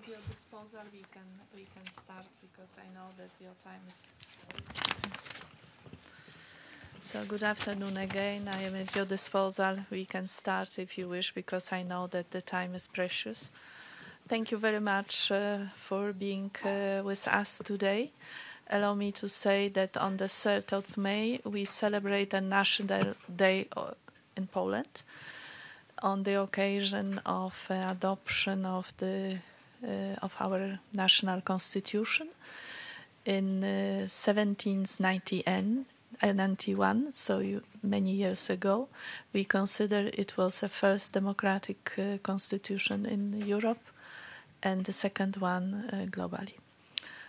at your disposal, we can start because I know that your time is. So good afternoon again. I am at your disposal. We can start if you wish because I know that the time is precious. Thank you very much for being with us today. Allow me to say that on the 3rd of May we celebrate a National Day in Poland on the occasion of adoption of our national constitution in 1791, so many years ago. We consider it was the first democratic constitution in Europe and the second one globally.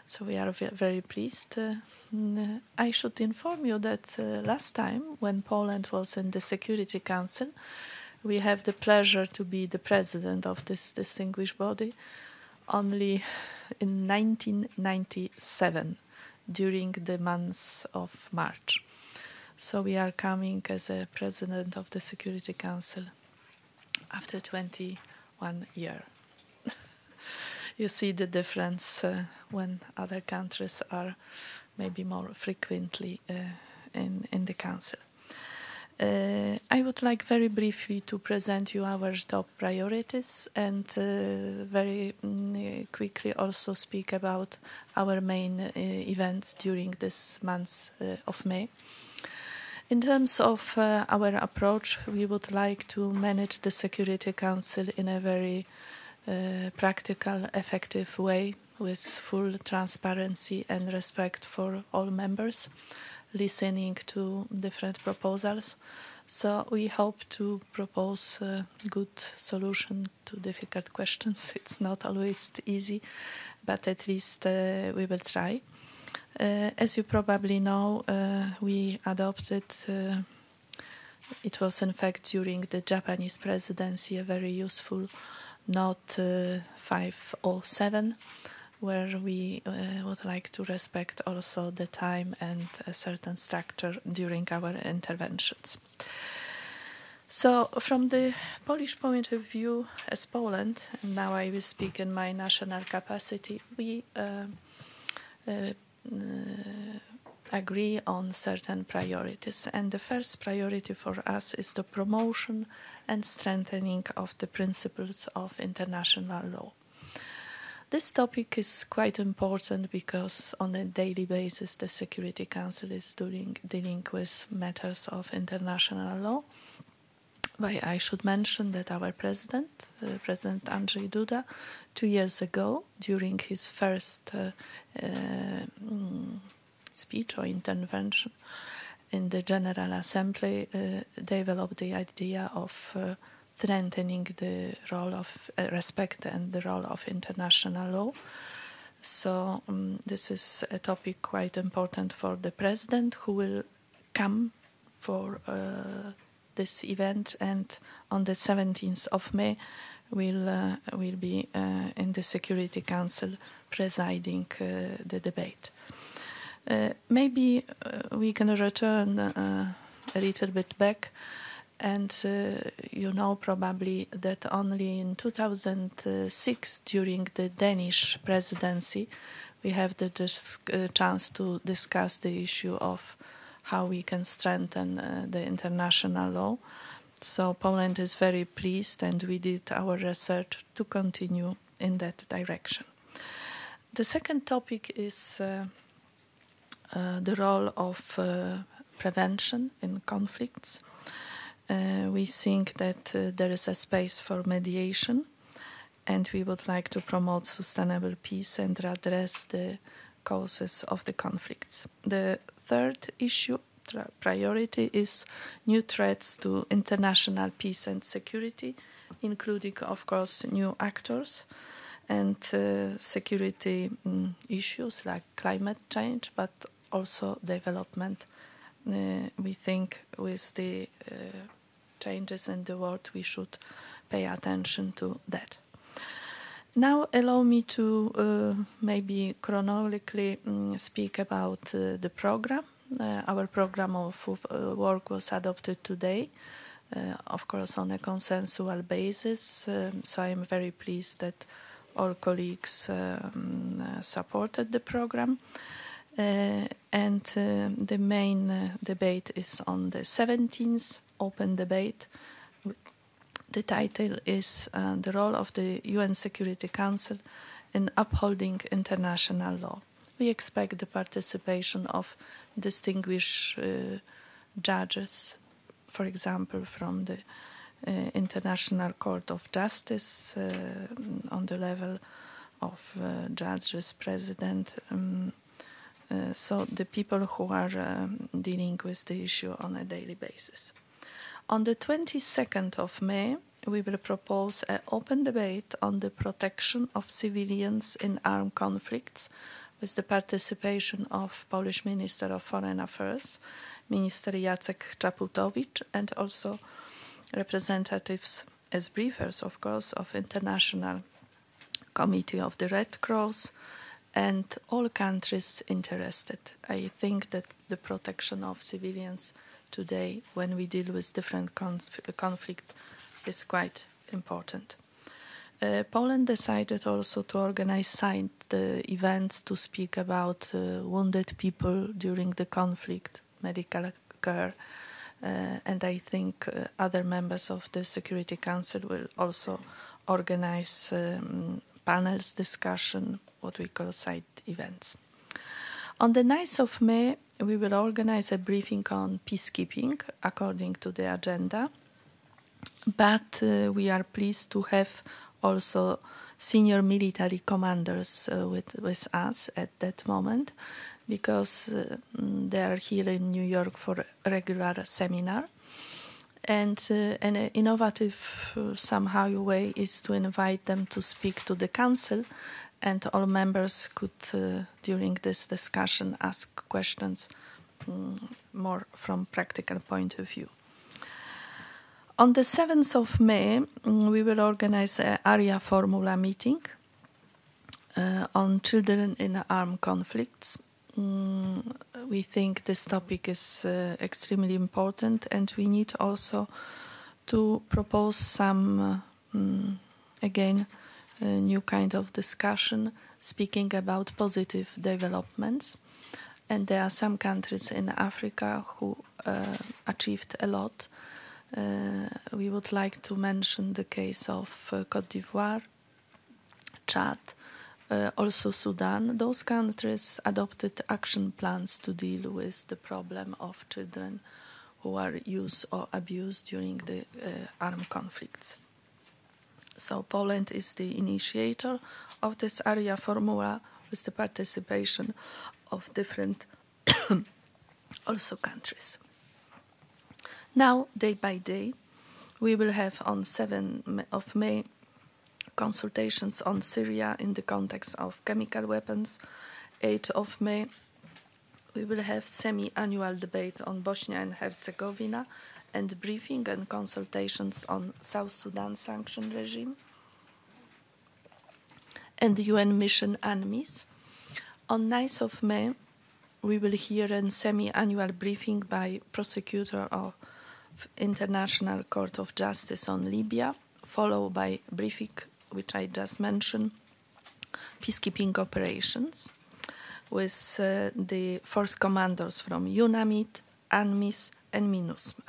So we are very pleased. I should inform you that last time when Poland was in the Security Council, we have the pleasure to be the president of this distinguished body only in 1997 during the month of March. So we are coming as a president of the Security Council after 21 years. You see the difference when other countries are maybe more frequently in the Council. I would like very briefly to present you our top priorities and very quickly also speak about our main events during this month of May. In terms of our approach, we would like to manage the Security Council in a very practical, effective way with full transparency and respect for all members, listening to different proposals. So we hope to propose a good solution to difficult questions. It's not always easy, but at least we will try. As you probably know, we adopted, it was in fact during the Japanese presidency, a very useful Note 507, where we would like to respect also the time and a certain structure during our interventions. So from the Polish point of view as Poland, and now I will speak in my national capacity, we agree on certain priorities. And the first priority for us is the promotion and strengthening of the principles of international law. This topic is quite important because on a daily basis the Security Council is dealing with matters of international law. But I should mention that our President Andrzej Duda, 2 years ago, during his first speech or intervention in the General Assembly, developed the idea of strengthening the role of respect and the role of international law. So this is a topic quite important for the President, who will come for this event, and on the 17th of May will be in the Security Council presiding the debate. Maybe we can return a little bit back, and you know probably that only in 2006, during the Danish presidency, we have the chance to discuss the issue of how we can strengthen the international law. So Poland is very pleased, and we did our research to continue in that direction. The second topic is the role of prevention in conflicts. We think that there is a space for mediation, and we would like to promote sustainable peace and address the causes of the conflicts. The third issue, priority, is new threats to international peace and security, including, of course, new actors and security issues like climate change, but also development. We think with the changes in the world, we should pay attention to that. Now allow me to maybe chronologically speak about the program. Our program of work was adopted today, of course on a consensual basis, so I am very pleased that all colleagues supported the program. And the main debate is on the 17th, open debate. The title is The Role of the UN Security Council in Upholding International Law. We expect the participation of distinguished judges, for example, from the International Court of Justice on the level of judges, president, so the people who are dealing with the issue on a daily basis. On the 22nd of May, we will propose an open debate on the protection of civilians in armed conflicts with the participation of Polish Minister of Foreign Affairs, Minister Jacek Czaputowicz, and also representatives, as briefers, of course, of International Committee of the Red Cross and all countries interested. I think that the protection of civilians today, when we deal with different conflict, is quite important. Poland decided also to organize side events to speak about wounded people during the conflict, medical care, and I think other members of the Security Council will also organize panels, discussion, what we call side events. On the 9th of May, we will organize a briefing on peacekeeping according to the agenda, but we are pleased to have also senior military commanders with us at that moment, because they are here in New York for a regular seminar. And an innovative somehow way is to invite them to speak to the Council, and all members could, during this discussion, ask questions more from practical point of view. On the 7th of May, we will organize an area formula meeting on children in armed conflicts. We think this topic is extremely important, and we need also to propose some, new kind of discussion, speaking about positive developments. And there are some countries in Africa who achieved a lot. We would like to mention the case of Côte d'Ivoire, Chad, also Sudan. Those countries adopted action plans to deal with the problem of children who are used or abused during the armed conflicts. So Poland is the initiator of this area formula with the participation of different also countries. Now, day by day, we will have on 7th of May consultations on Syria in the context of chemical weapons. 8th of May, we will have semi-annual debate on Bosnia and Herzegovina and briefing and consultations on South Sudan sanction regime and the UN mission UNMISS. On 9th of May, we will hear a semi-annual briefing by prosecutor of International Court of Justice on Libya, followed by briefing, which I just mentioned, peacekeeping operations, with the force commanders from UNAMID, UNMISS, and MINUSMA.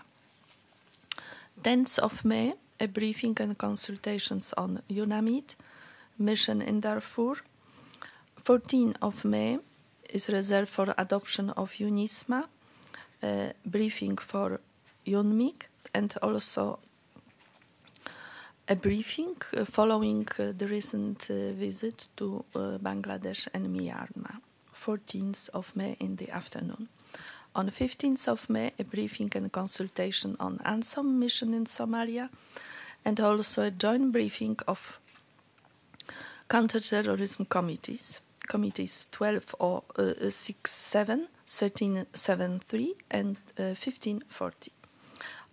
10th of May, a briefing and consultations on UNAMID, mission in Darfur. 14th of May is reserved for adoption of UNISMA, briefing for UNMIG, and also a briefing following the recent visit to Bangladesh and Myanmar, 14th of May in the afternoon. On 15th of May, a briefing and consultation on ANSOM mission in Somalia, and also a joint briefing of counterterrorism committees 12/67, 13/73, and 15/40.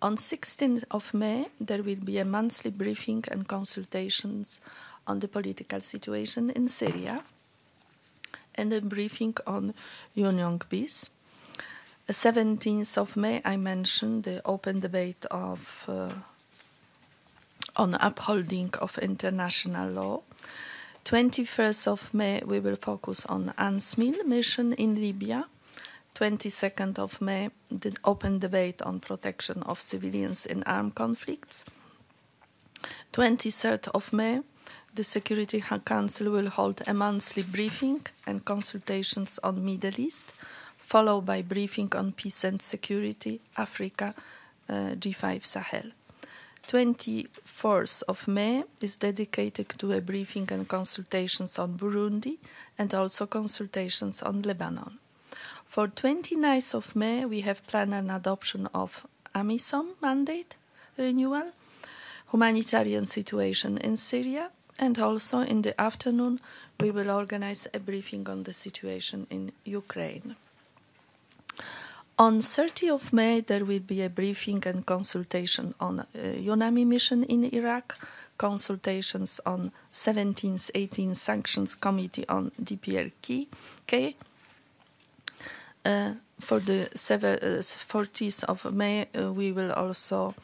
On 16th of May, there will be a monthly briefing and consultations on the political situation in Syria, and a briefing on Union Peace. 17th of May, I mentioned the open debate on upholding of international law. 21st of May, we will focus on UNSMIL mission in Libya. 22nd of May, the open debate on protection of civilians in armed conflicts. 23rd of May, the Security Council will hold a monthly briefing and consultations on Middle East, followed by briefing on peace and security, Africa, G5 Sahel. 24th of May is dedicated to a briefing and consultations on Burundi and also consultations on Lebanon. For 29th of May, we have planned an adoption of AMISOM mandate renewal, humanitarian situation in Syria, and also in the afternoon, we will organize a briefing on the situation in Ukraine. On 30th of May, there will be a briefing and consultation on UNAMI mission in Iraq, consultations on 17th, 18th Sanctions Committee on DPRK. For the 40th of May, we will also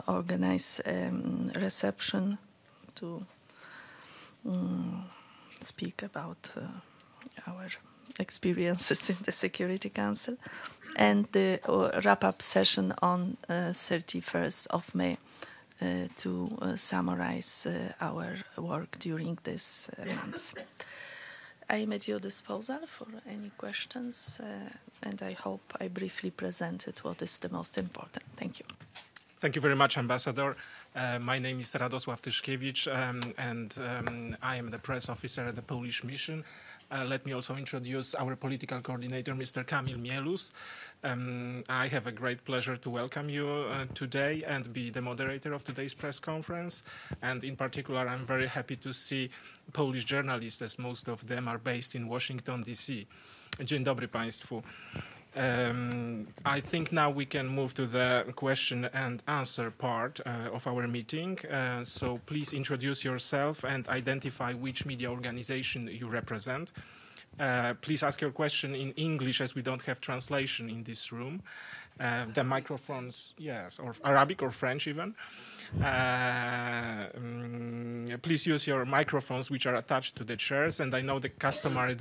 organize a reception to speak about our experiences in the Security Council, and the wrap-up session on 31st of May to summarize our work during this month. I am at your disposal for any questions, and I hope I briefly presented what is the most important. Thank you. Thank you very much, Ambassador. My name is Radosław Tyszkiewicz, and I am the press officer at the Polish mission. Let me also introduce our political coordinator, Mr. Kamil Mielus. I have a great pleasure to welcome you today and be the moderator of today's press conference. And in particular, I'm very happy to see Polish journalists, as most of them are based in Washington, D.C. Dzień dobry Państwu. I think now we can move to the question and answer part of our meeting. So please introduce yourself and identify which media organization you represent. Please ask your question in English, as we don't have translation in this room. The microphones, yes, or Arabic or French even. Please use your microphones, which are attached to the chairs. And I know the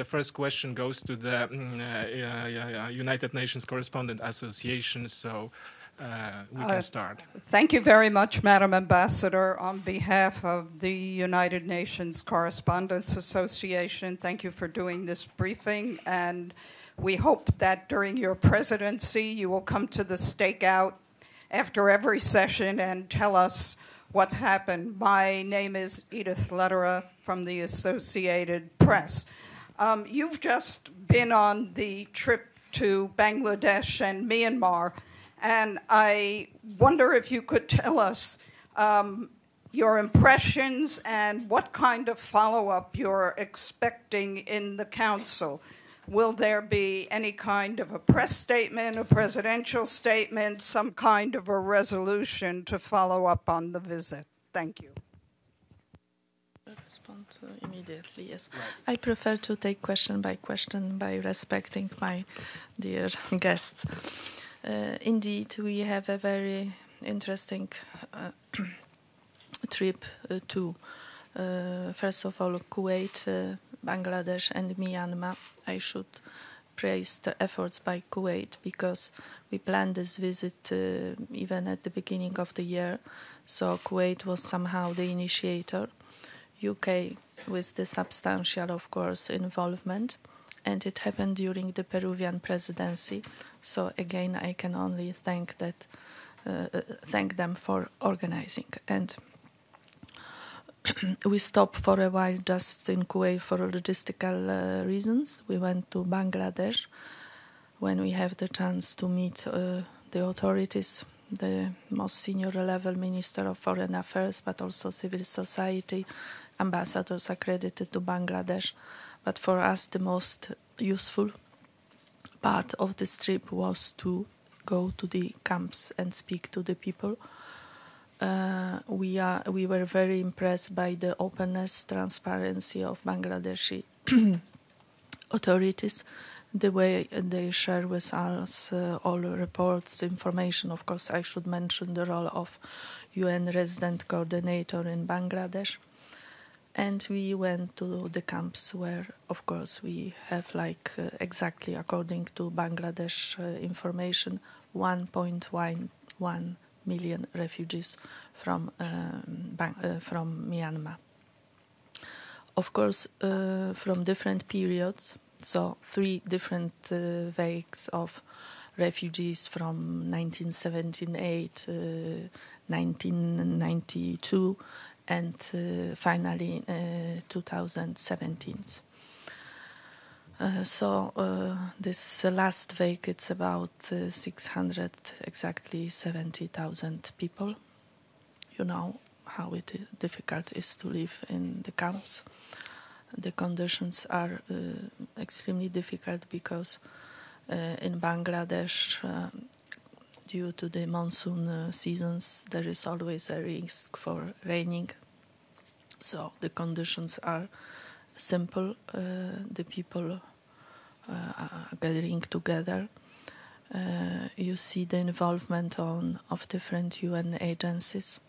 first question goes to the United Nations Correspondent Association. So we can start. Thank you very much, Madam Ambassador. On behalf of the United Nations Correspondents Association, thank you for doing this briefing. And we hope that during your presidency, you will come to the stakeout after every session and tell us what's happened. My name is Edith Lederer from the Associated Press. You've just been on the trip to Bangladesh and Myanmar, and I wonder if you could tell us your impressions and what kind of follow-up you're expecting in the Council. Will there be any kind of a press statement, a presidential statement, some kind of a resolution to follow up on the visit? Thank you. I'll respond immediately, yes. Right. I prefer to take question by respecting my dear guests. Indeed, we have a very interesting trip to, first of all, Kuwait, Bangladesh and Myanmar. I should praise the efforts by Kuwait because we planned this visit even at the beginning of the year. So Kuwait was somehow the initiator. UK with the substantial, of course, involvement. And it happened during the Peruvian presidency. So again, I can only thank them for organizing. And we stopped for a while just in Kuwait for logistical reasons. We went to Bangladesh when we have the chance to meet the authorities, the most senior level Minister of Foreign Affairs, but also civil society, ambassadors accredited to Bangladesh. But for us, the most useful part of this trip was to go to the camps and speak to the people. We were very impressed by the openness, transparency of Bangladeshi authorities, the way they share with us all reports, information. Of course, I should mention the role of UN resident coordinator in Bangladesh. And we went to the camps where, of course, we have exactly according to Bangladesh information, 1.1 million refugees from Myanmar. Of course, from different periods, so 3 different waves of refugees from 1978, 1992, and finally 2017. This last week it's about 600, exactly 70,000 people. You know how difficult it is to live in the camps. The conditions are extremely difficult because in Bangladesh, due to the monsoon seasons, there is always a risk for raining. So the conditions are simple. The people are gathering together. You see the involvement of different UN agencies.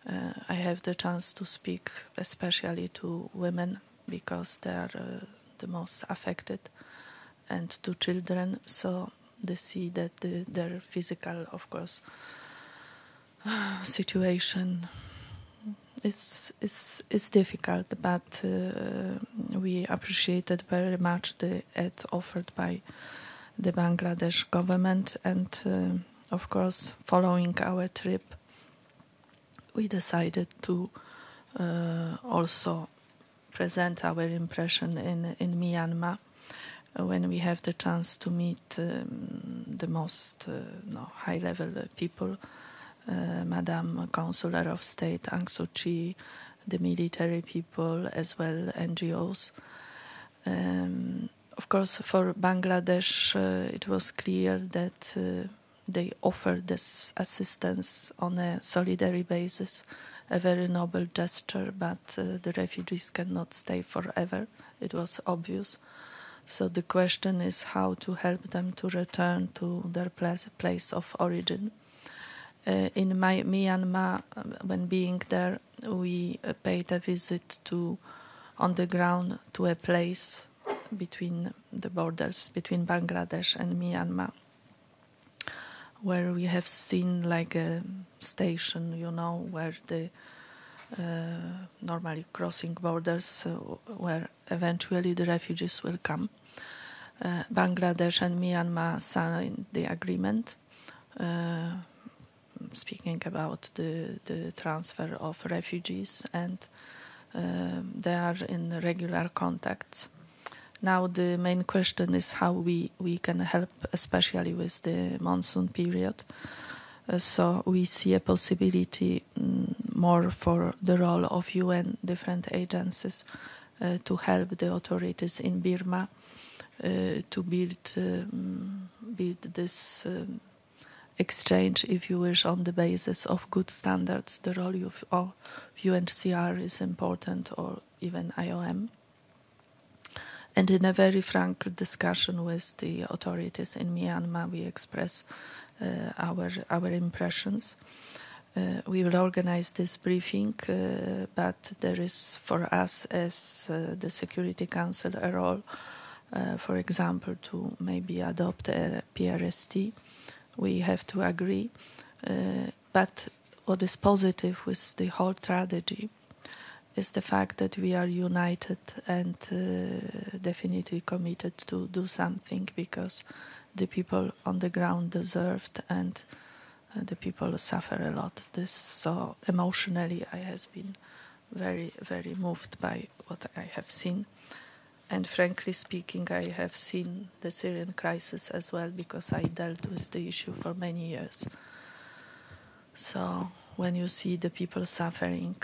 I have the chance to speak especially to women because they are the most affected, and to children, so they see that their physical, of course, situation is difficult, but we appreciated very much the aid offered by the Bangladesh government, and of course, following our trip, we decided to also present our impression in Myanmar when we have the chance to meet the most high-level people, Madam Consular of State Aung Suu Kyi, the military people, as well NGOs. Of course, for Bangladesh, it was clear that they offer this assistance on a solidarity basis, a very noble gesture, but the refugees cannot stay forever. It was obvious. So the question is how to help them to return to their place of origin. In Myanmar, when being there, we paid a visit on the ground to a place between the borders, between Bangladesh and Myanmar, where we have seen like a station, where the normally crossing borders, where eventually the refugees will come. Bangladesh and Myanmar signed the agreement, speaking about the transfer of refugees, and they are in regular contacts. Now the main question is how we can help, especially with the monsoon period. So we see a possibility more for the role of UN, different agencies, to help the authorities in Burma to build this exchange, if you wish, on the basis of good standards. The role of UNHCR is important, or even IOM. And in a very frank discussion with the authorities in Myanmar, we express our impressions. We will organize this briefing, but there is for us as the Security Council a role, for example, to maybe adopt a PRST. We have to agree. But what is positive with the whole tragedy is the fact that we are united and definitely committed to do something, because the people on the ground deserved, and the people suffer a lot. So emotionally I have been very, very moved by what I have seen. And frankly speaking, I have seen the Syrian crisis as well, because I dealt with the issue for many years. So when you see the people suffering,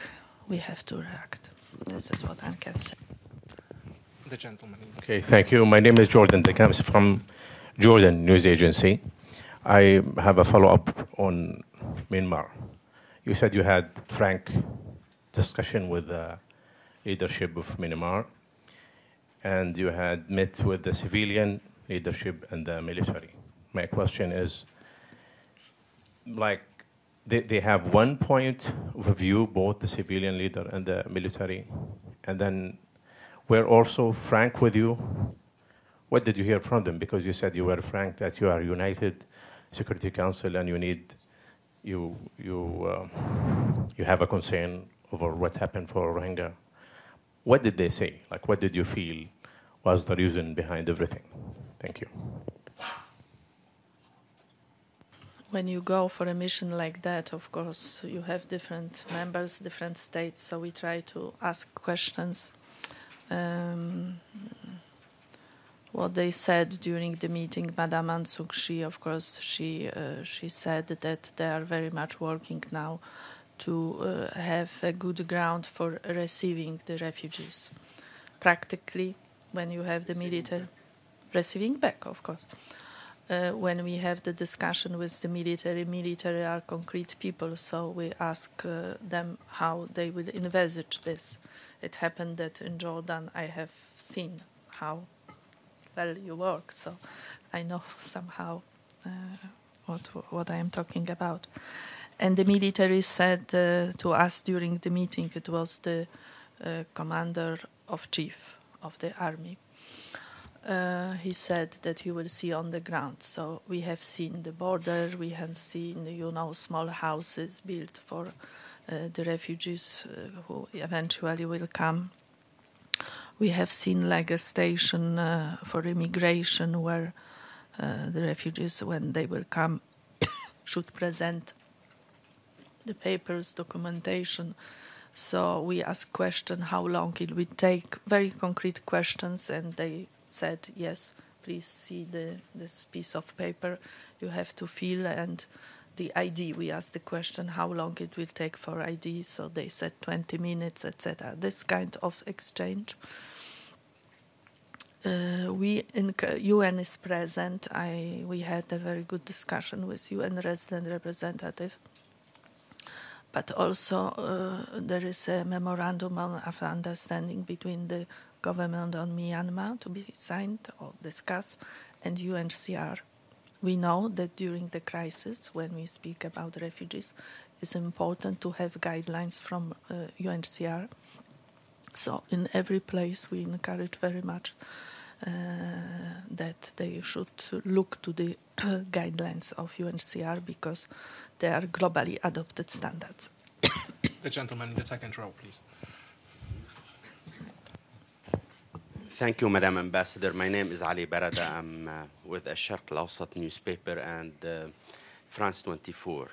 we have to react. This is what I can say. The gentleman. Okay, thank you. My name is Jordan Dekams from Jordan News Agency. I have a follow-up on Myanmar. You said you had frank discussion with the leadership of Myanmar, and you had met with the civilian leadership and the military. My question is, they have one point of view, both the civilian leader and the military and then were also frank with you? What did you hear from them? Because you said you were frank that you are united Security Council and you have a concern over what happened for Rohingya. What did they say? Like, what did you feel was the reason behind everything? Thank you. When you go for a mission like that, of course, you have different members, different states, so we try to ask questions. What they said during the meeting, Madame Aung San Suu Kyi, of course, she said that they are very much working now to have a good ground for receiving the refugees. Practically, when you have the military receiving back, of course. When we have the discussion with the military are concrete people, so we ask them how they will envisage this. It happened that in Jordan I have seen how well you work, so I know somehow what I am talking about. And the military said to us during the meeting, it was the commander-in-chief of the army. He said that you will see on the ground. So we have seen the border, we have seen, small houses built for the refugees who eventually will come. We have seen like a station for immigration where the refugees, when they will come, should present the papers, documentation. So we asked question how long it will take, very concrete questions, and they said, yes, please see this piece of paper you have to fill, and the ID. We asked the question how long it will take for ID, so they said 20 minutes, etc. This kind of exchange. UN is present. We had a very good discussion with UN resident representative. But also there is a memorandum of understanding between the government of Myanmar to be signed or discussed and UNHCR. We know that during the crisis, when we speak about refugees, it's important to have guidelines from UNHCR. So in every place we encourage very much that they should look to the guidelines of UNHCR because they are globally adopted standards. The gentleman in the second row, please. Thank you, Madam Ambassador. My name is Ali Barada. I'm with Al-Sharq Al-Awsat newspaper and France 24.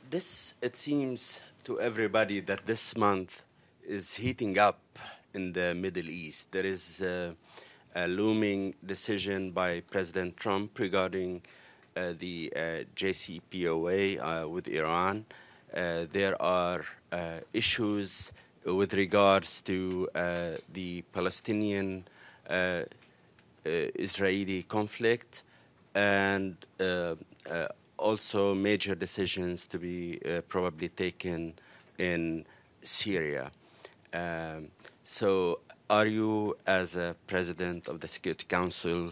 It seems to everybody that this month is heating up in the Middle East. There is a looming decision by President Trump regarding the JCPOA with Iran. There are issues with regards to the Palestinian-Israeli conflict, and also major decisions to be probably taken in Syria. So are you, as a president of the Security Council,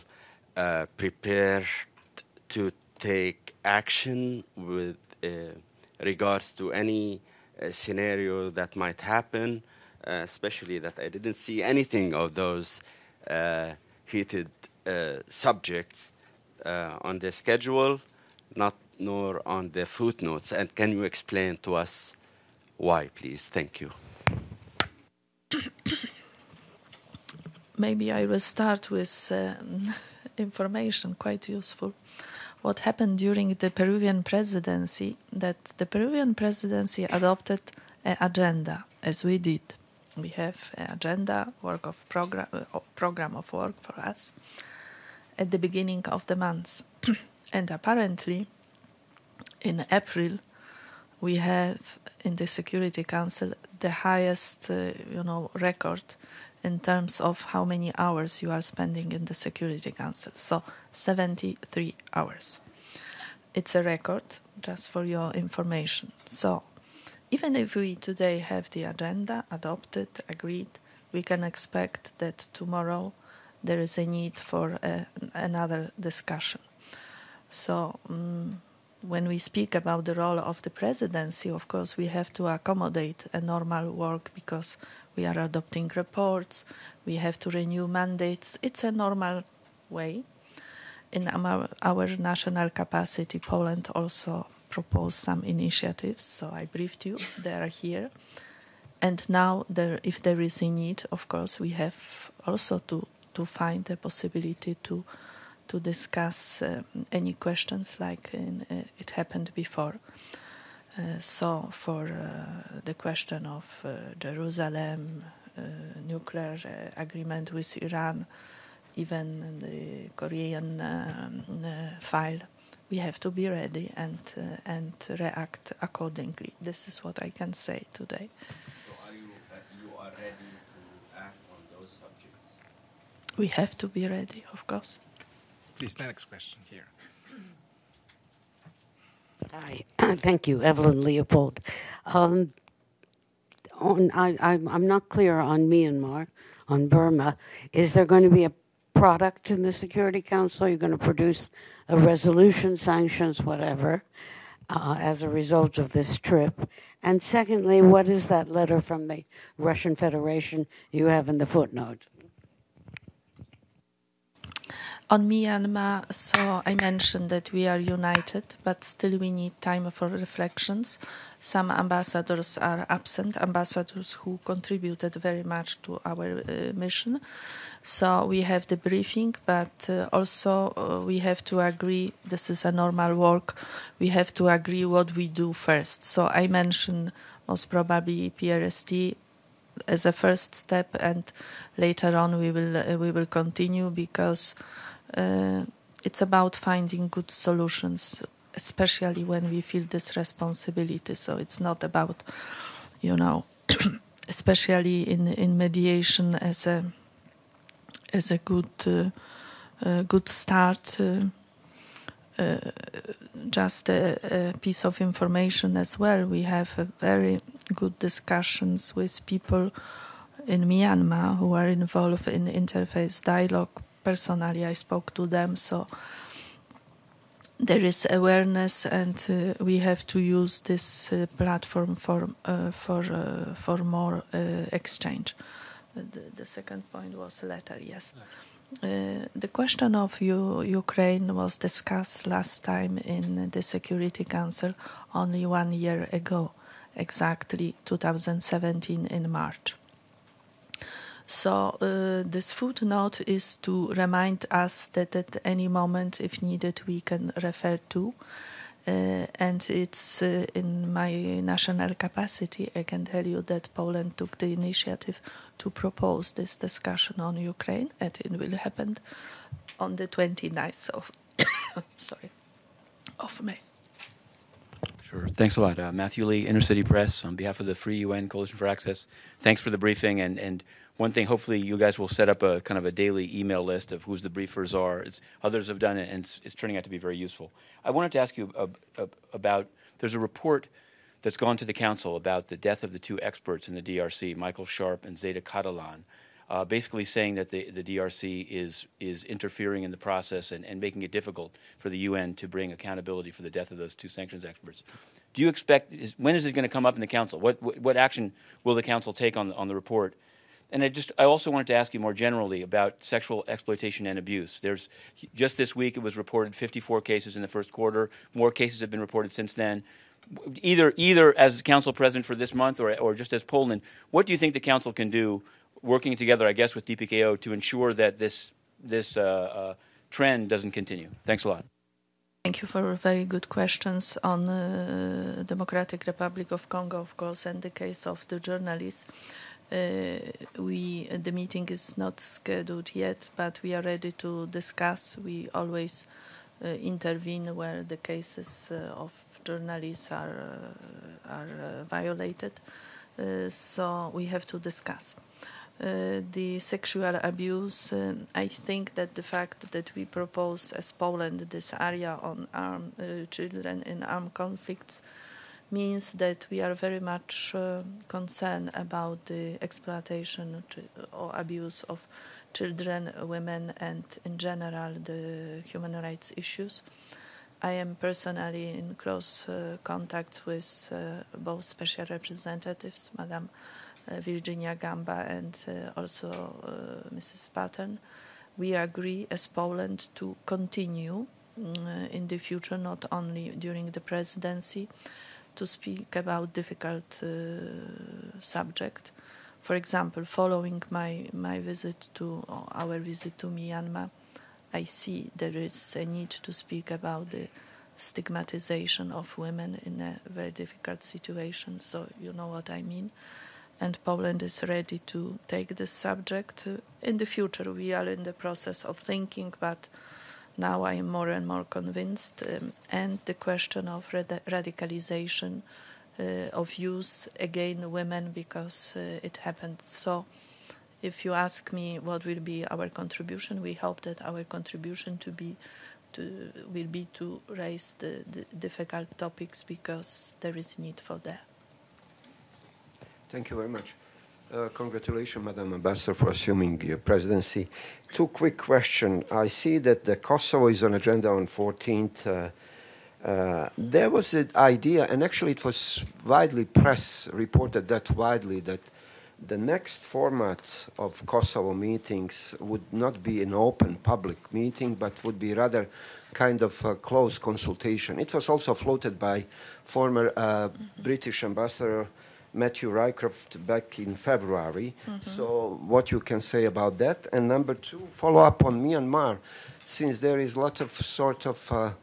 prepared to take action with regards to any scenario that might happen, especially that I didn't see anything of those heated subjects on the schedule, nor on the footnotes? And can you explain to us why, please? Thank you. Maybe I will start with information quite useful. What happened during the Peruvian presidency, that the Peruvian presidency adopted an agenda, as we did. We have an agenda, program of work for us at the beginning of the month. And apparently, in April, we have in the Security Council the highest, record in terms of how many hours you are spending in the Security Council. So 73 hours. It's a record, just for your information. So even if we today have the agenda adopted, agreed, we can expect that tomorrow there is a need for another discussion. So when we speak about the role of the presidency, of course, we have to accommodate a normal work because we are adopting reports, we have to renew mandates. It's a normal way. In our national capacity, Poland also proposed some initiatives, so I briefed you. They are here. And now, if there is a need, of course, we have also to find the possibility to discuss any questions like it happened before. So for the question of Jerusalem, nuclear agreement with Iran, even the Korean file, we have to be ready and react accordingly. This is what I can say today. So you are ready to act on those subjects? We have to be ready, of course. Please, the next question here. Hi, thank you, Evelyn Leopold. I'm not clear on Myanmar, on Burma. Is there going to be a product in the Security Council? Are you going to produce a resolution, sanctions, whatever, as a result of this trip? And secondly, what is that letter from the Russian Federation you have in the footnote? On Myanmar, so I mentioned that we are united, but still we need time for reflections. Some ambassadors are absent, ambassadors who contributed very much to our mission. So we have the briefing, but also we have to agree, this is a normal work, we have to agree what we do first. So I mentioned most probably PRST as a first step, and later on we will continue because it's about finding good solutions, especially when we feel this responsibility. So it's not about, especially in mediation as a good start. Just a piece of information as well. We have very good discussions with people in Myanmar who are involved in interfaith dialogue. Personally, I spoke to them, so there is awareness, and we have to use this platform for more exchange. The second point was letter, yes. The question of Ukraine was discussed last time in the Security Council only 1 year ago, exactly 2017 in March. So this footnote is to remind us that at any moment, if needed, we can refer to. And it's in my national capacity, I can tell you that Poland took the initiative to propose this discussion on Ukraine, and it will happen on the 29th of, of May. Sure. Thanks a lot. Matthew Lee, Inner City Press, on behalf of the Free UN Coalition for Access. Thanks for the briefing. And one thing, hopefully you guys will set up a kind of a daily email list of who the briefers are. Others have done it, and it's turning out to be very useful. I wanted to ask you about, there's a report that's gone to the Council about the death of the two experts in the DRC, Michael Sharp and Zeta Catalan, basically saying that the DRC is interfering in the process and making it difficult for the UN to bring accountability for the death of those two sanctions experts. Do you expect, when is it going to come up in the Council? What action will the Council take on the report? And I also wanted to ask you more generally about sexual exploitation and abuse. Just this week it was reported 54 cases in the first quarter. More cases have been reported since then. Either as Council President for this month or just as Poland, what do you think the Council can do, working together, I guess, with DPKO to ensure that this trend doesn't continue? Thanks a lot. Thank you for very good questions on Democratic Republic of Congo, of course, and the case of the journalists. The meeting is not scheduled yet, but we are ready to discuss. We always intervene where the cases of journalists are violated. So we have to discuss. The sexual abuse, I think that the fact that we propose as Poland this area on children in armed conflicts means that we are very much concerned about the exploitation or abuse of children, women, and in general the human rights issues. I am personally in close contact with both special representatives, Madam Virginia Gamba and also Mrs. Pattern. We agree as Poland to continue in the future, not only during the presidency, to speak about difficult subject. For example, following our visit to Myanmar, I see there is a need to speak about the stigmatization of women in a very difficult situation, so you know what I mean. And Poland is ready to take this subject. In the future, we are in the process of thinking, but now I am more and more convinced. And the question of radicalization of youth, again, women, because it happened. So if you ask me what will be our contribution, we hope that our contribution will be to raise the difficult topics, because there is need for that. Thank you very much. Congratulations, Madam Ambassador, for assuming your presidency. Two quick questions. I see that the Kosovo is on agenda on 14th. There was an idea, and actually it was widely reported that widely, that the next format of Kosovo meetings would not be an open public meeting, but would be rather kind of a close consultation. It was also floated by former British Ambassador Matthew Rycroft back in February. Mm-hmm. So what you can say about that? And number two, follow up on Myanmar, since there is a lot of sort of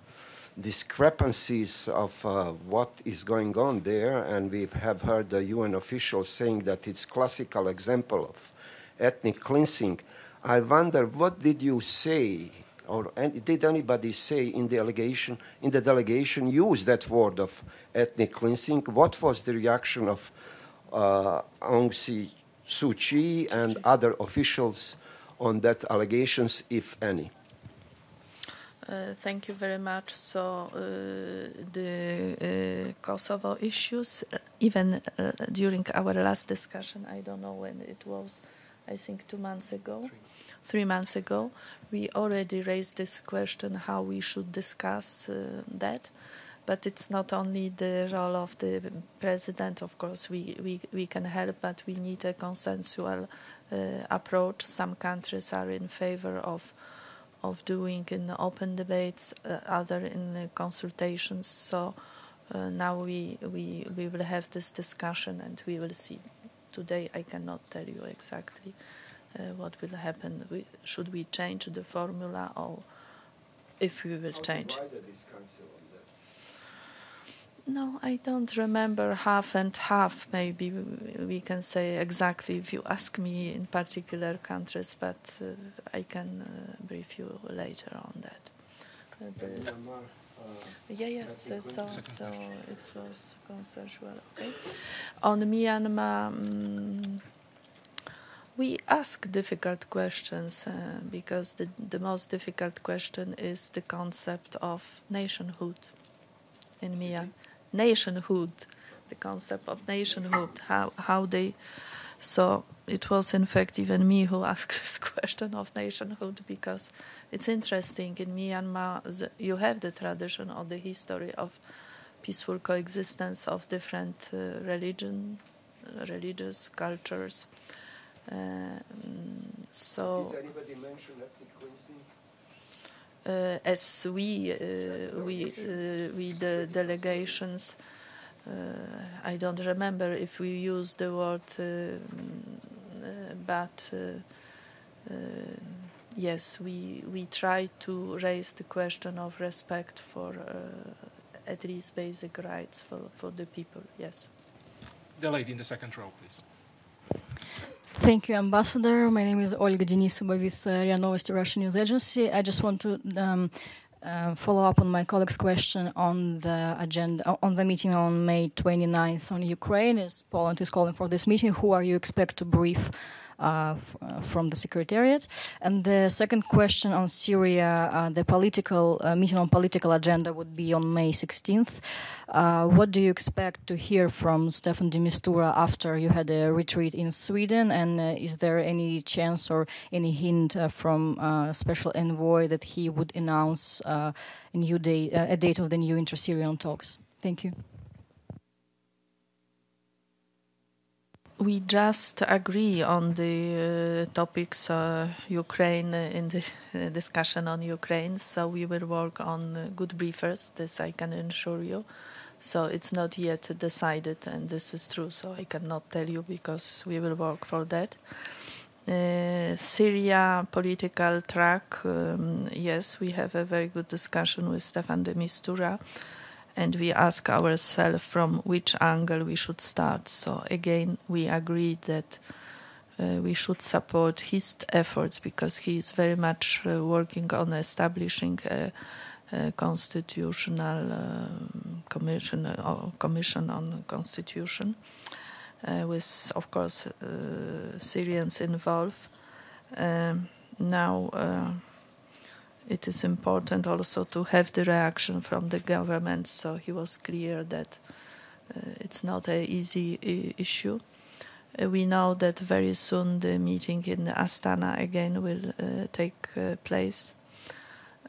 discrepancies of what is going on there, and we have heard the UN officials saying that it's classical example of ethnic cleansing. I wonder, what did you say, or did anybody say in the delegation use that word of ethnic cleansing? What was the reaction of Aung San Suu Kyi and other officials on that allegations, if any? Thank you very much. So the Kosovo issues, even during our last discussion, I don't know when it was, I think 2 months ago, 3 months ago, we already raised this question how we should discuss that. But it's not only the role of the president. Of course, we can help, but we need a consensual approach. Some countries are in favor of doing in open debates, other in consultations. So now we will have this discussion, and we will see. Today I cannot tell you exactly what will happen. Should we change the formula, or if we will change? No, I don't remember half and half. Maybe we can say exactly if you ask me in particular countries, but I can brief you later on that. Yes, so it was consensual. Okay. On Myanmar, we ask difficult questions because the most difficult question is the concept of nationhood in Myanmar. Nationhood, the concept of nationhood, how they. So it was in fact even me who asked this question of nationhood, because it's interesting. In Myanmar, you have the tradition or the history of peaceful coexistence of different religious cultures. So. Did anybody mention ethnic cleansing? As the delegations, I don't remember if we used the word, but yes, we try to raise the question of respect for at least basic rights for the people. Yes. The lady in the second row, please. Thank you, Ambassador. My name is Olga Denisova with RIA Novosti, Russian news agency. I just want to follow up on my colleague's question on the agenda, on the meeting on May 29th on Ukraine. As Poland is calling for this meeting, who are you expect to brief from the Secretariat. And the second question on Syria, the political meeting on political agenda would be on May 16th. What do you expect to hear from Stefan de Mistura after you had a retreat in Sweden? And is there any chance or any hint from Special Envoy that he would announce a date of the new inter-Syrian talks? Thank you. We just agree on the topics Ukraine in the discussion on Ukraine, so we will work on good briefers, this I can assure you. So it's not yet decided, and this is true, so I cannot tell you because we will work for that. Syria political track, yes, we have a very good discussion with Stefan de Mistura, and we ask ourselves from which angle we should start. So again, we agreed that we should support his efforts because he is very much working on establishing a constitutional commission on constitution with, of course, Syrians involved. Now, it is important also to have the reaction from the government, so he was clear that it's not an easy issue. We know that very soon the meeting in Astana again will take place.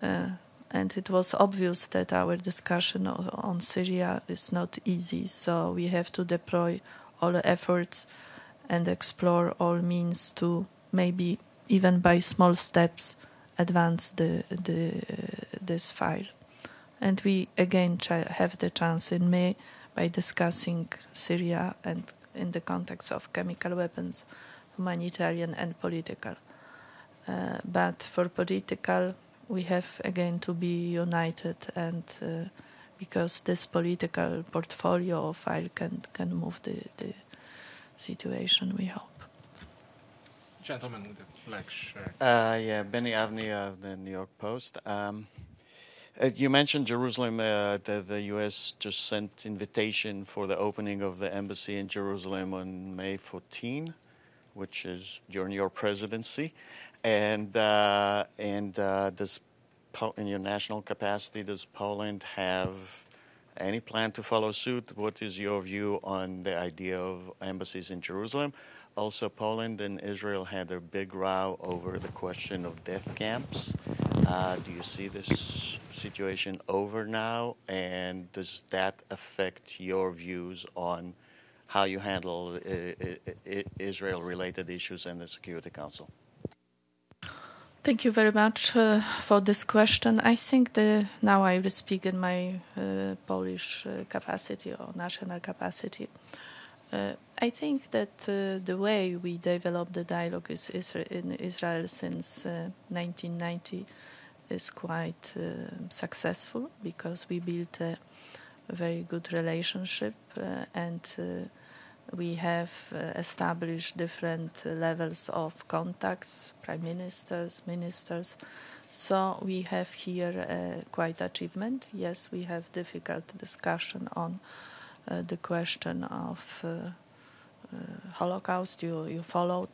And it was obvious that our discussion on Syria is not easy, so we have to deploy all efforts and explore all means to maybe even by small steps advance this file. And we again have the chance in May by discussing Syria and in the context of chemical weapons, humanitarian and political. But for political, we have again to be united, and because this political portfolio or file can move the situation, we hope. Gentleman with the black shirt. Benny Avni of the New York Post. You mentioned Jerusalem, the U.S. just sent invitation for the opening of the embassy in Jerusalem on May 14, which is during your presidency. And does, in your national capacity, does Poland have any plan to follow suit? What is your view on the idea of embassies in Jerusalem? Also, Poland and Israel had a big row over the question of death camps. Do you see this situation over now? And does that affect your views on how you handle Israel-related issues in the Security Council? Thank you very much for this question. I think now I will speak in my Polish capacity or national capacity. I think that the way we developed the dialogue in Israel since 1990 is quite successful because we built a very good relationship and we have established different levels of contacts, prime ministers, ministers. So we have here quite achievement. Yes, we have difficult discussion on the question of Holocaust you followed,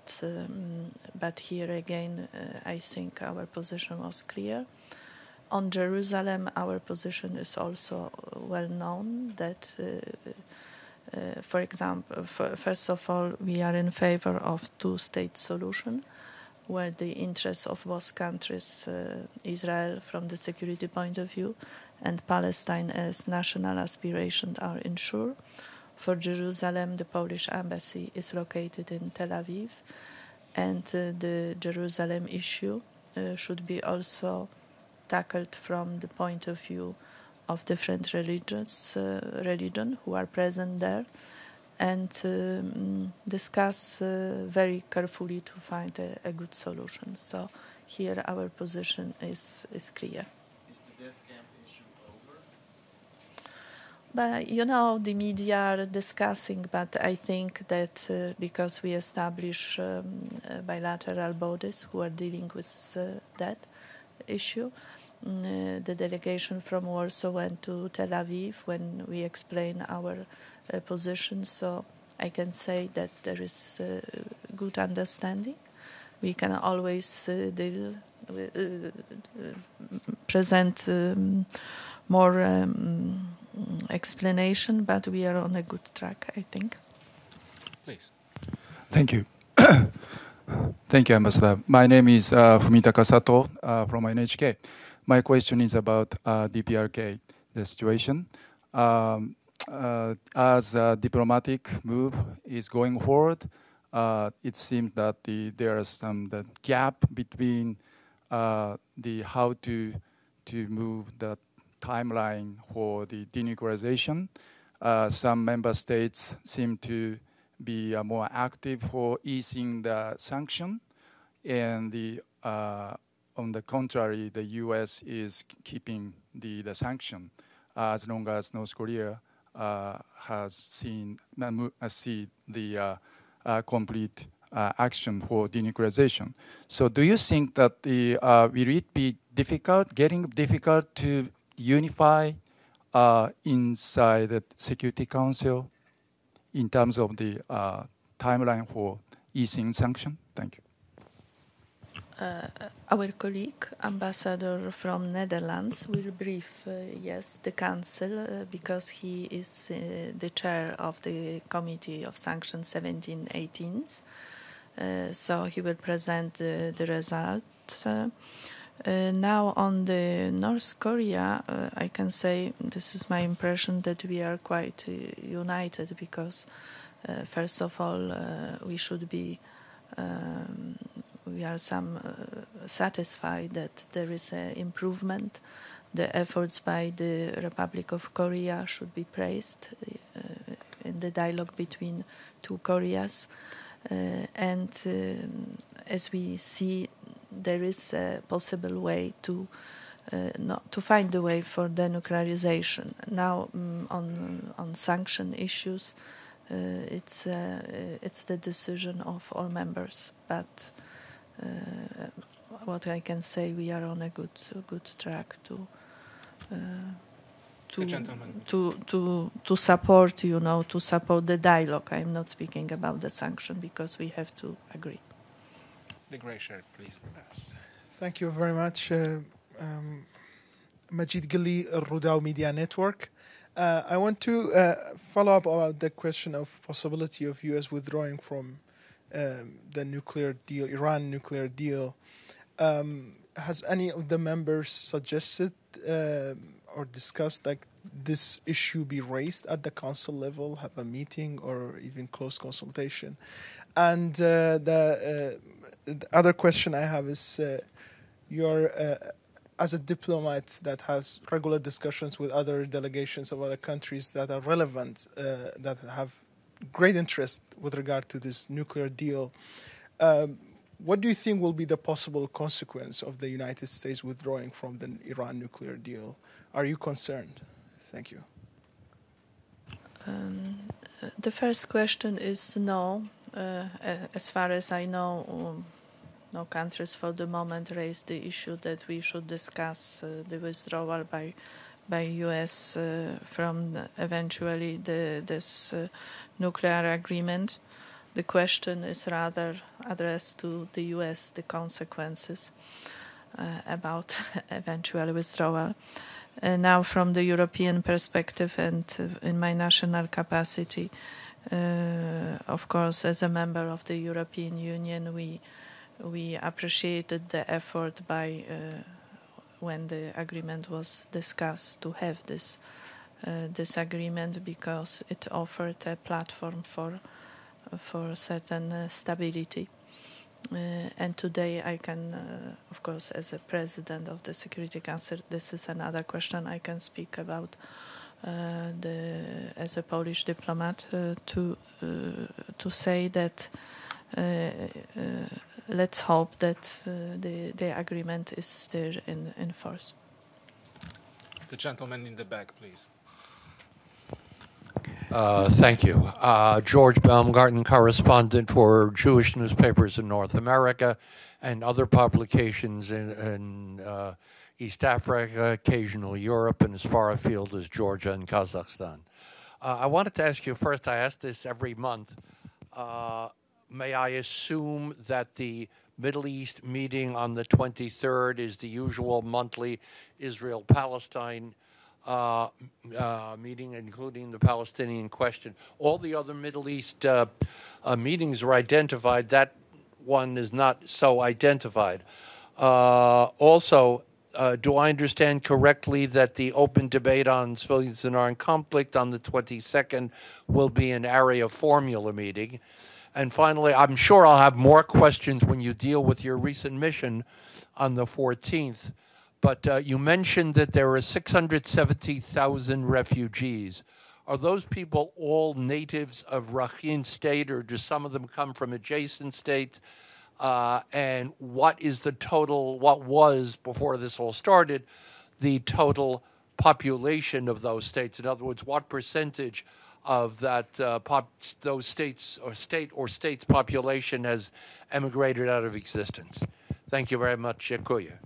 but here again I think our position was clear. On Jerusalem, our position is also well known that for example, first of all, we are in favor of two-state solution, where the interests of both countries, Israel from the security point of view, and Palestine as national aspiration are ensured. For Jerusalem, the Polish embassy is located in Tel Aviv, and the Jerusalem issue should be also tackled from the point of view of different religion who are present there, and discuss very carefully to find a good solution. So here our position is clear. Is the death camp issue over? But the media are discussing, but I think that because we establish bilateral bodies who are dealing with that issue, the delegation from Warsaw went to Tel Aviv when we explain our position. So I can say that there is good understanding. We can always present more explanation, but we are on a good track, I think. Please. Thank you. Thank you, Ambassador. My name is Fumitaka Sato from NHK. My question is about DPRK, the situation. As a diplomatic move is going forward, it seems that there is the gap between the how to move the timeline for the denuclearization. Some member states seem to be more active for easing the sanction, and on the contrary, the U.S. is keeping the sanction as long as North Korea has see the complete action for denuclearization. So, do you think that will it be getting difficult to unify inside the Security Council in terms of the timeline for easing sanction? Thank you. Our colleague, ambassador from Netherlands, will brief, the Council because he is the chair of the Committee of Sanctions 17-18. So he will present the results. Now on the North Korea, I can say this is my impression that we are quite united because first of all we should be we are satisfied that there is an improvement. The efforts by the Republic of Korea should be praised in the dialogue between two Koreas. And as we see, there is a possible way to find a way for denuclearization. Now, on sanction issues, it's the decision of all members. But what I can say, we are on a good track to support, to support the dialogue. I'm not speaking about the sanction because we have to agree. The gray shirt, please. Yes. Thank you very much. Majid Gili, Rudao Media Network. I want to follow up about the question of possibility of U.S. withdrawing from the nuclear deal, Iran nuclear deal. Has any of the members suggested or discussed like this issue be raised at the council level, have a meeting or even close consultation? And the other question I have is you're as a diplomat that has regular discussions with other delegations of other countries that are relevant, that have great interest with regard to this nuclear deal. What do you think will be the possible consequence of the United States withdrawing from the Iran nuclear deal? Are you concerned? Thank you. The first question is no. As far as I know, no countries for the moment raised the issue that we should discuss the withdrawal by U.S. from eventually this nuclear agreement. The question is rather addressed to the U.S., the consequences about eventual withdrawal. Now, from the European perspective and in my national capacity, of course, as a member of the European Union, we appreciated the effort by when the agreement was discussed to have this agreement because it offered a platform for certain stability. And today I can, of course, as a president of the Security Council, this is another question I can speak about as a Polish diplomat to say that let's hope that the agreement is still in force. The gentleman in the back, please. Thank you. George Baumgarten, correspondent for Jewish newspapers in North America and other publications in East Africa, occasional Europe, and as far afield as Georgia and Kazakhstan. I wanted to ask you first, I ask this every month, may I assume that the Middle East meeting on the 23rd is the usual monthly Israel-Palestine meeting, including the Palestinian question? All the other Middle East meetings are identified. That one is not so identified. Also, do I understand correctly that the open debate on civilians in armed conflict on the 22nd will be an area formula meeting? And finally, I'm sure I'll have more questions when you deal with your recent mission on the 14th. But you mentioned that there are 670,000 refugees. Are those people all natives of Rakhine State, or do some of them come from adjacent states? And what is the total, what was, before this all started, the total population of those states? In other words, what percentage of that those states or states population has emigrated out of existence? Thank you very much. Dziękuję.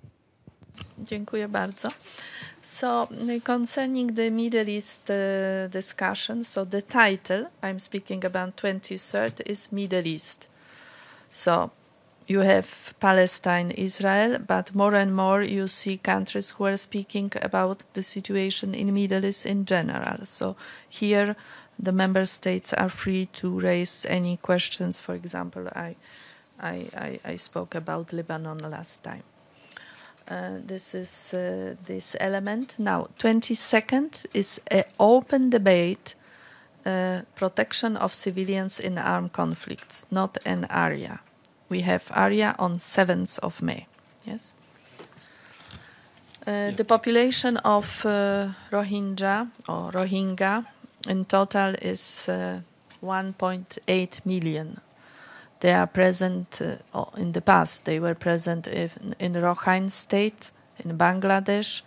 Dziękuję bardzo. So concerning the Middle East discussion, so the title I'm speaking about 23rd is Middle East. So you have Palestine, Israel, but more and more you see countries who are speaking about the situation in Middle East in general. So here the member states are free to raise any questions. For example, I spoke about Lebanon last time. This is this element. Now, 22nd is an open debate, protection of civilians in armed conflicts, not an area. We have area on 7th of May. Yes. The population of Rohingya in total is 1.8 million. They are present, in the past, they were present in Rakhine State, in Bangladesh,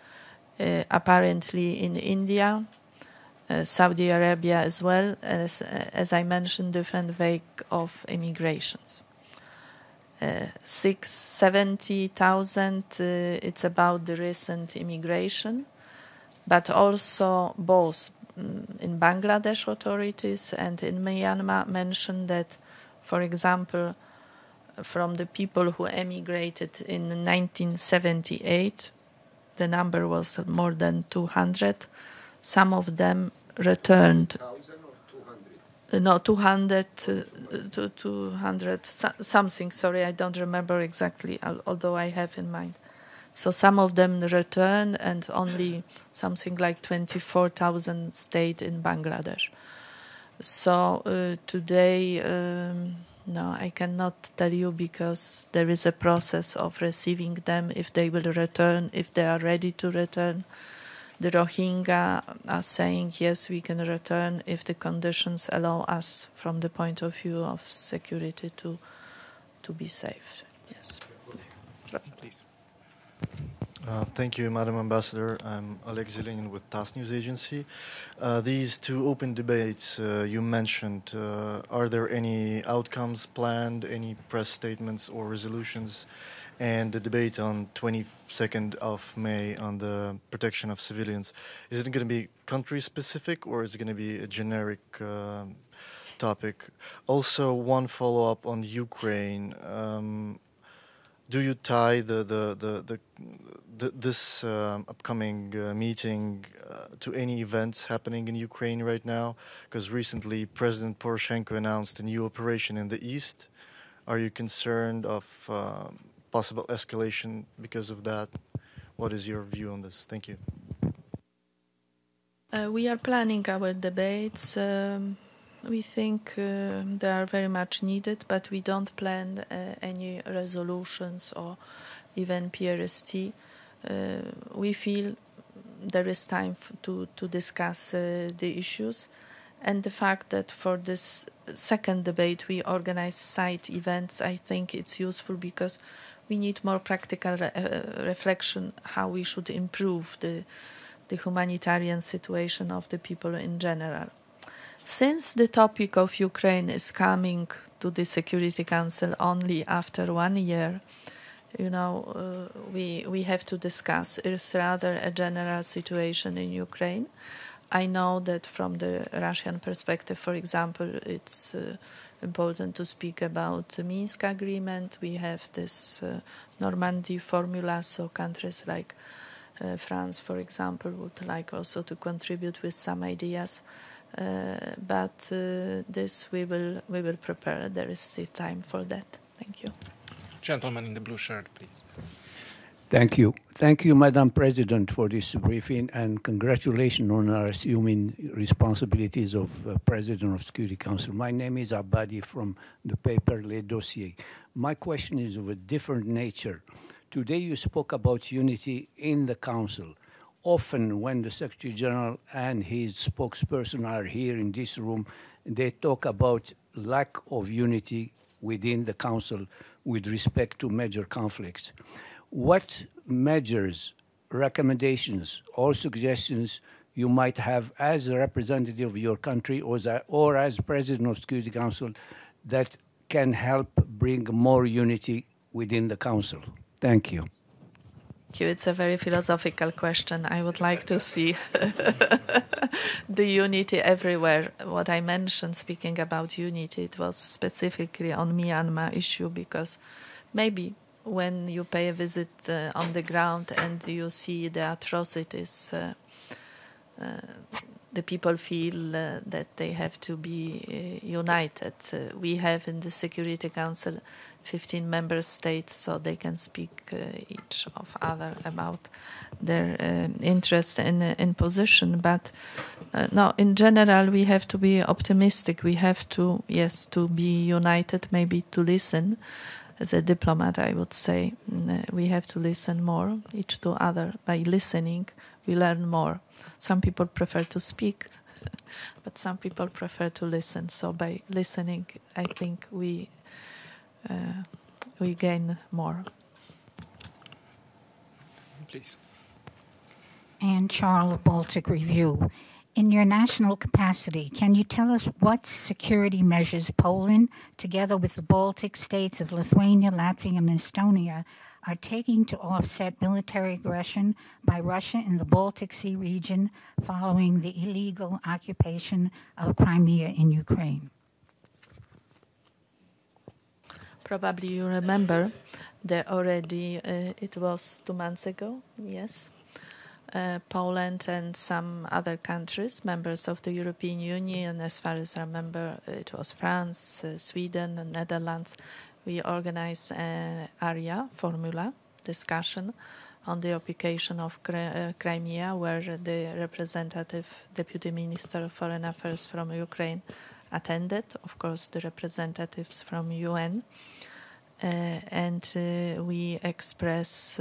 apparently in India, Saudi Arabia as well, as I mentioned, different wave of immigrations. 670,000, it's about the recent immigration, but also both in Bangladesh authorities and in Myanmar mentioned that, for example, from the people who emigrated in 1978, the number was more than 200. Some of them returned. 200 to 200 something. Sorry, I don't remember exactly, although I have in mind. So some of them returned, and only something like 24,000 stayed in Bangladesh. So today, no, I cannot tell you, because there is a process of receiving them, if they will return, if they are ready to return. The Rohingya are saying, yes, we can return if the conditions allow us, from the point of view of security, to be safe. Yes. Please. Thank you, Madam Ambassador. I'm Alex Zelenin with TASS News Agency. These two open debates you mentioned, are there any outcomes planned, any press statements or resolutions? And the debate on 22nd of May on the protection of civilians, is it going to be country-specific, or is it going to be a generic topic? Also, one follow-up on Ukraine. Do you tie this upcoming meeting to any events happening in Ukraine right now? Because recently President Poroshenko announced a new operation in the east. Are you concerned of possible escalation because of that? What is your view on this? Thank you. We are planning our debates. We think they are very much needed, but we don't plan any resolutions or even PRST. We feel there is time to discuss the issues. And the fact that for this second debate we organize side events, I think it's useful, because we need more practical reflection how we should improve the humanitarian situation of the people in general. Since the topic of Ukraine is coming to the Security Council only after 1 year, we have to discuss. It's rather a general situation in Ukraine. I know that from the Russian perspective, for example, it's important to speak about the Minsk agreement. We have this Normandy formula, so countries like France, for example, would like also to contribute with some ideas. But this we will prepare. There is still time for that. Thank you. Gentleman in the blue shirt, please. Thank you. Thank you, Madam President, for this briefing, and congratulations on assuming responsibilities of President of Security Council. My name is Abadi from the paper Le Dossier. My question is of a different nature. Today you spoke about unity in the Council. Often when the Secretary General and his spokesperson are here in this room, they talk about lack of unity within the Council with respect to major conflicts. What measures, recommendations, or suggestions you might have as a representative of your country or as President of Security Council that can help bring more unity within the Council? Thank you. Thank you. It's a very philosophical question. I would like to see the unity everywhere. What I mentioned, speaking about unity, it was specifically on Myanmar issue, because maybe when you pay a visit on the ground and you see the atrocities, the people feel that they have to be united. We have in the Security Council 15 member states, so they can speak each of other about their interest in position. But no, in general, we have to be optimistic. We have to, yes, to be united, maybe to listen. As a diplomat, I would say we have to listen more each to other. By listening, we learn more. Some people prefer to speak, but some people prefer to listen. So by listening, I think we gain more. Please. And Charles, Baltic Review. In your national capacity, can you tell us what security measures Poland, together with the Baltic states of Lithuania, Latvia, and Estonia, are taking to offset military aggression by Russia in the Baltic Sea region following the illegal occupation of Crimea in Ukraine? Probably you remember that already, it was 2 months ago, yes. Poland and some other countries, members of the European Union, as far as I remember, it was France, Sweden, and Netherlands. We organized an area formula discussion on the occupation of Crimea, where the representative Deputy Minister of Foreign Affairs from Ukraine attended, of course, the representatives from UN, and we express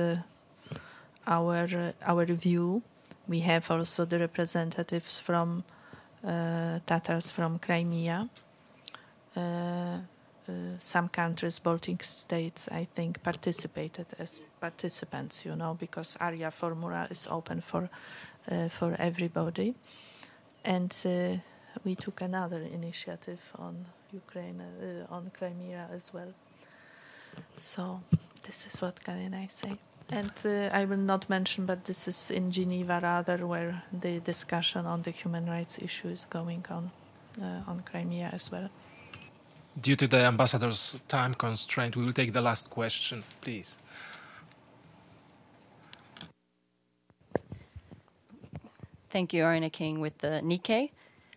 our view. We have also the representatives from Tatars from Crimea. Some countries, Baltic states, I think, participated as participants, because area formula is open for everybody. And we took another initiative on Ukraine, on Crimea as well. So this is what can I say. And I will not mention, but this is in Geneva rather, where the discussion on the human rights issue is going on Crimea as well. Due to the ambassador's time constraint, we will take the last question, please. Thank you, Arina King with the Nikkei.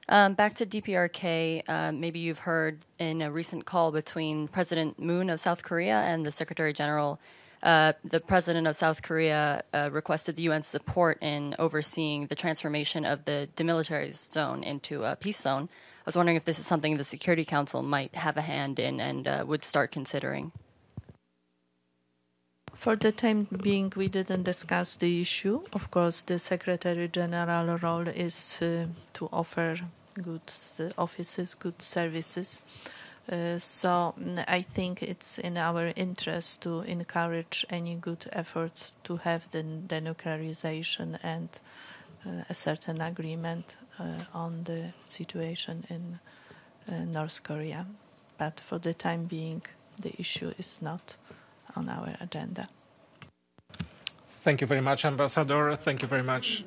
Back to DPRK, maybe you've heard in a recent call between President Moon of South Korea and the Secretary General, the President of South Korea requested the UN's support in overseeing the transformation of the demilitarized zone into a peace zone. I was wondering if this is something the Security Council might have a hand in and would start considering. For the time being, we didn't discuss the issue. Of course, the Secretary General role is to offer good offices, good services. So I think it's in our interest to encourage any good efforts to have the denuclearization and a certain agreement on the situation in North Korea. But for the time being, the issue is not on our agenda. Thank you very much, Ambassador. Thank you very much.